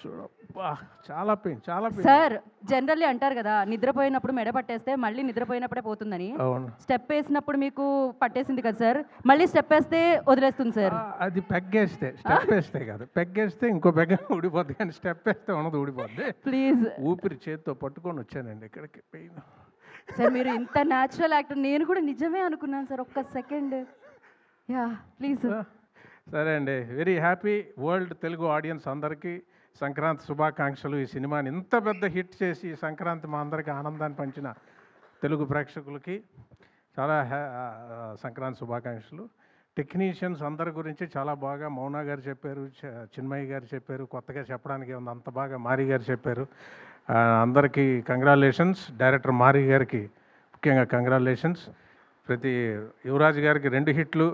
చూడబ్బా చాలా పెయిన్, చాలా pain. Sir generally అంటారు కదా, నిద్రపోయినప్పుడు మెడ పట్టేస్తే మళ్ళీ నిద్రపోయినప్పుడే పోతుందని. అవును. స్టెప్ వేసినప్పుడు మీకు పట్టేసింది కదా సార్, మళ్ళీ స్టెప్ వేస్తే వదిలేస్తుంది సార్. అది పెగ్గేస్తే, స్టెప్ వేస్తే కాదు, పెగ్గేస్తే ఇంకో పెగ్గ ఊడిపోద్ది, కానీ స్టెప్ వేస్తే ఉన్నది ఊడిపోద్ది. ప్లీజ్ ఊపిరి చేతితో పట్టుకొని వచ్చానండి ఇక్కడికి. పెయిన్ సార్, మీరు ఇంత న్యాచురల్ యాక్టర్, నేను కూడా నిజమే అనుకున్నాను సార్. ఒక్క సెకండ్. Yeah please. సరే అండి, very happy. World Telugu audience అందరికీ సంక్రాంతి శుభాకాంక్షలు. ఈ సినిమాని ఇంత పెద్ద హిట్ చేసి ఈ సంక్రాంతి మా అందరికీ ఆనందాన్ని పంచిన తెలుగు ప్రేక్షకులకి చాలా సంక్రాంతి శుభాకాంక్షలు. టెక్నీషియన్స్ అందరి గురించి చాలా బాగా మౌనా గారు చెప్పారు, చిన్మయ్య గారు చెప్పారు. కొత్తగా చెప్పడానికి ఉంది, అంత బాగా మారి గారు చెప్పారు. అందరికీ కంగ్రాచులేషన్స్. డైరెక్టర్ మారి గారికి ముఖ్యంగా కంగ్రాచులేషన్స్. ప్రతి యువరాజ్ గారికి 2 హిట్లు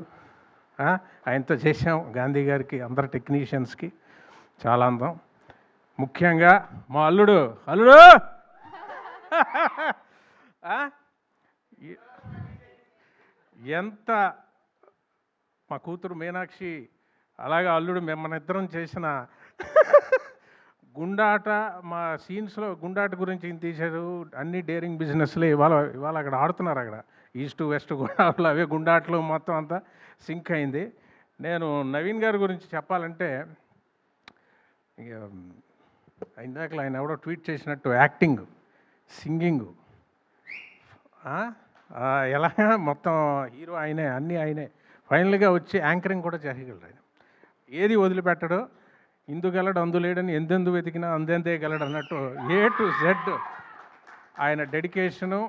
ఆయనతో చేసాం. గాంధీ గారికి, అందరు టెక్నీషియన్స్కి చాలా అందం. ముఖ్యంగా మా అల్లుడు ఎంత మా కూతురు మీనాక్షి, అలాగే అల్లుడు మిమ్మల్ని ఇద్దరం చేసిన గుండాట, మా సీన్స్లో గుండాట గురించి తీశారు. అన్ని డేరింగ్ బిజినెస్లే ఇవాళ అక్కడ ఆడుతున్నారు. అక్కడ ఈస్ట్ వెస్ట్ గోదావరిలో అవే గుండాట్లు మొత్తం అంతా సింక్ అయింది. నేను నవీన్ గారి గురించి చెప్పాలంటే, ఇందాక ఆయన ఎవడో ట్వీట్ చేసినట్టు యాక్టింగ్, సింగింగ్, ఎలాగా మొత్తం హీరో ఆయనే, అన్నీ ఆయనే. ఫైనల్గా వచ్చి యాంకరింగ్ కూడా చేయగలరు ఆయన. ఏది వదిలిపెట్టడు. ఇందుగలడు అందులేడని ఎందెందు వెతికినా అందెందే గలడు అన్నట్టు A to Z ఆయన డెడికేషను.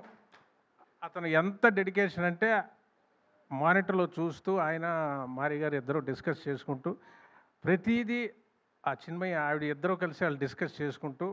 అతను ఎంత డెడికేషన్ అంటే, మానిటర్లో చూస్తూ ఆయన మారి గారు ఇద్దరు డిస్కస్ చేసుకుంటూ ప్రతిదీ, ఆ చిన్మయ్య ఆవిడ ఇద్దరు కలిసి వాళ్ళు డిస్కస్ చేసుకుంటూ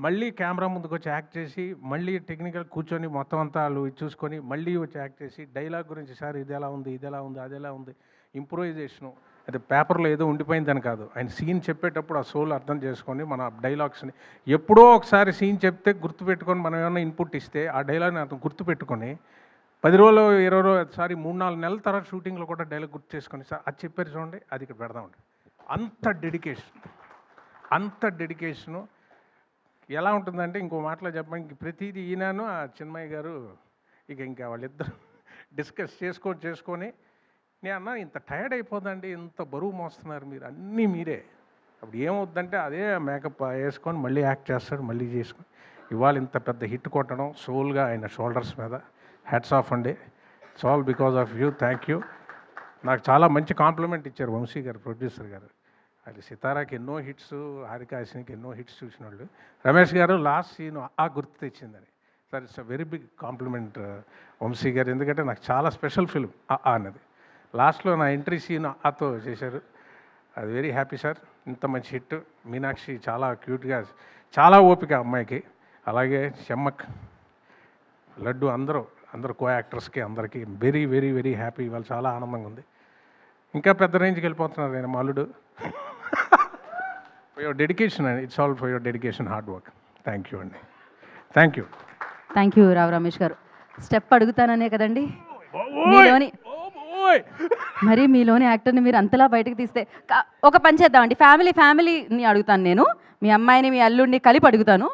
మళ్ళీ కెమెరా ముందుకు వచ్చి యాక్ట్ చేసి, మళ్ళీ టెక్నికల్ కూర్చొని మొత్తం అంతా వాళ్ళు చూసుకొని మళ్ళీ వచ్చి యాక్ట్ చేసి డైలాగ్ గురించి, సార్ ఇది ఎలా ఉంది, ఇది ఎలా ఉంది, అది ఎలా ఉంది, ఇంప్రూవైజేషను. అది పేపర్లో ఏదో ఉండిపోయిందని కాదు, ఆయన సీన్ చెప్పేటప్పుడు ఆ సోల్ అర్థం చేసుకొని మన డైలాగ్స్ని ఎప్పుడో ఒకసారి సీన్ చెప్తే గుర్తుపెట్టుకొని మనం ఏమైనా ఇన్పుట్ ఇస్తే ఆ డైలాగ్ని అతను గుర్తుపెట్టుకొని 10 రోజులు 20 రోజులు, సారీ 3-4 నెలల తర్వాత షూటింగ్లో కూడా డైలాగ్ గుర్తు చేసుకొని, సార్ అది చెప్పారు చూడండి, అది ఇక్కడ పెడదామండి. అంత డెడికేషను ఎలా ఉంటుందంటే, ఇంకో మాటలో చెప్పడానికి ప్రతిదీ ఈయనను ఆ చిన్మయ్య గారు ఇంకా వాళ్ళిద్దరు డిస్కస్ చేసుకొని నేను అన్నా, ఇంత టైర్డ్ అయిపోదండి, ఇంత బరువు మోస్తున్నారు మీరు, అన్నీ మీరే. అప్పుడు ఏమవుద్దంటే అదే మేకప్ వేసుకొని మళ్ళీ యాక్ట్ చేస్తాడు, మళ్ళీ చేసుకొని ఇవాళ ఇంత పెద్ద హిట్ కొట్టడం సోల్గా ఆయన షోల్డర్స్ మీద. హ్యాట్స్ ఆఫ్ అండి. It's all because of you. Thank you. నాకు చాలా మంచి కాంప్లిమెంట్ ఇచ్చారు వంశీ గారు, ప్రొడ్యూసర్ గారు. అది సితారాకి ఎన్నో హిట్స్, హారికాసినికి ఎన్నో హిట్స్ చూసిన వాళ్ళు. రమేష్ గారు లాస్ట్ సీన్ గుర్తు తెచ్చిందని. Sir it's a very big compliment Vamsi garu, ఎందుకంటే నాకు చాలా స్పెషల్ ఫిల్మ్ అన్నది. లాస్ట్లో నా ఎంట్రీ సీన్ ఆతో చేశారు. అది వెరీ హ్యాపీ సార్. ఇంత మంచి హిట్. మీనాక్షి చాలా క్యూట్గా, చాలా ఓపిక అమ్మాయికి. అలాగే చెమ్మక్, లడ్డు, అందరూ కో యాక్టర్స్కి అందరికీ వెరీ వెరీ వెరీ హ్యాపీ. ఇవాళ చాలా ఆనందంగా ఉంది. ఇంకా పెద్ద రేంజ్కి వెళ్ళిపోతున్నారు ఆయన మా అల్లుడు. ఫర్ యువర్ డెడికేషన్ అండి. It's all for your dedication, hard work. Thank you అండి. థ్యాంక్ యూ రావు రమేష్ గారు. స్టెప్ అడుగుతాననే కదండి మీలోని, మరి మీలోని యాక్టర్ని మీరు అంతలా బయటకు తీస్తే ఒక పని చేద్దామండి. ఫ్యామిలీని అడుగుతాను నేను, మీ అమ్మాయిని మీ అల్లుడిని కలిపి అడుగుతాను.